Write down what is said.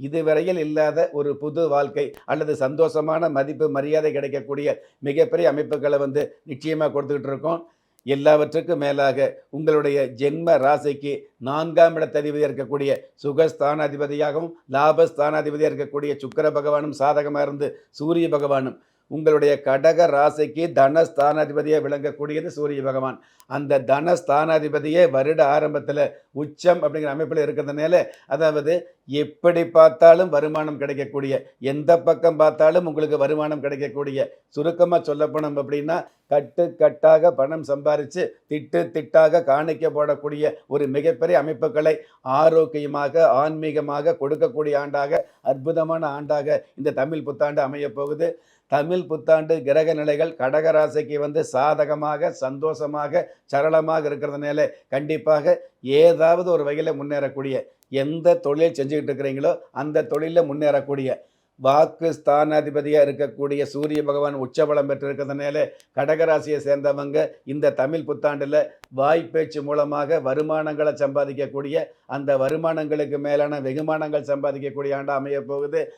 இதுவரையில் இல்லாத ஒரு புது வாழ்க்கை அல்லது சந்தோஷமான மதிப்பு, மரியாதை கிடைக்கக்கூடிய மிகப்பெரிய அமைப்புகள நிச்சயமா கொடுத்துக்கிட்டு இருக்கோம். எல்லாவற்றுக்கும் மேலாக உங்களுடைய ஜென்ம ராசிக்கு 4ஆம் இடத்ததிபதியா இருக்கக்கூடிய சுகஸ்தானாதிபதியாகவும், லாபஸ்தானாதிபதியா இருக்கக்கூடிய சுக்கிர பகவானும் சாதகமா இருந்து, சூரிய பகவானும் உங்களுடைய கடக ராசிக்கு தனஸ்தானாதிபதியா விளங்கக்கூடியது சூரிய பகவான். அந்த தனஸ்தானாதிபதியே வருட ஆரம்பத்தில உச்சம் அப்படிங்கிற அமைப்பில இருக்கிறதுனால, அதாவது எப்படி பார்த்தாலும் வருமானம் கிடைக்கக்கூடிய, எந்த பக்கம் பார்த்தாலும் உங்களுக்கு வருமானம் கிடைக்கக்கூடிய, சுருக்கமா சொல்லப்போனோம் அப்படின்னா, கட்டு கட்டாக பணம் சம்பாரிச்சு, திட்டு திட்டாக காணிக்கை போடக்கூடிய ஒரு மிகப்பெரிய அமைப்புகளை ஆரோக்கியமாக, ஆன்மீகமாக கொடுக்கக்கூடிய ஆண்டாக, அற்புதமான ஆண்டாக இந்த தமிழ் புத்தாண்டு அமையப் போகுது. தமிழ் புத்தாண்டு கிரக நிலைகள் கடக ராசிக்கு சாதகமாக, சந்தோஷமாக, சரளமாக இருக்கிறதுனால, கண்டிப்பாக ஏதாவது ஒரு வகையில முன்னேறக்கூடிய, எந்த தொழில் செஞ்சுக்கிட்டு இருக்கிறீங்களோ, அந்த தொழில்ல முன்னேறக்கூடிய, வாக்கு ஸ்தானாதிபதியா இருக்கக்கூடிய சூரிய பகவான் உச்சபலம் பெற்றிருக்கிறதுனால, கடகராசியை சேர்ந்தவங்க இந்த தமிழ் புத்தாண்டுல வாய்ப்பேச்சு மூலமாக வருமானங்கள சம்பாதிக்கக்கூடிய, அந்த வருமானங்களுக்கு மேலான வெகுமானங்கள் சம்பாதிக்கக்கூடிய ஆண்டா அமையப் போகுது.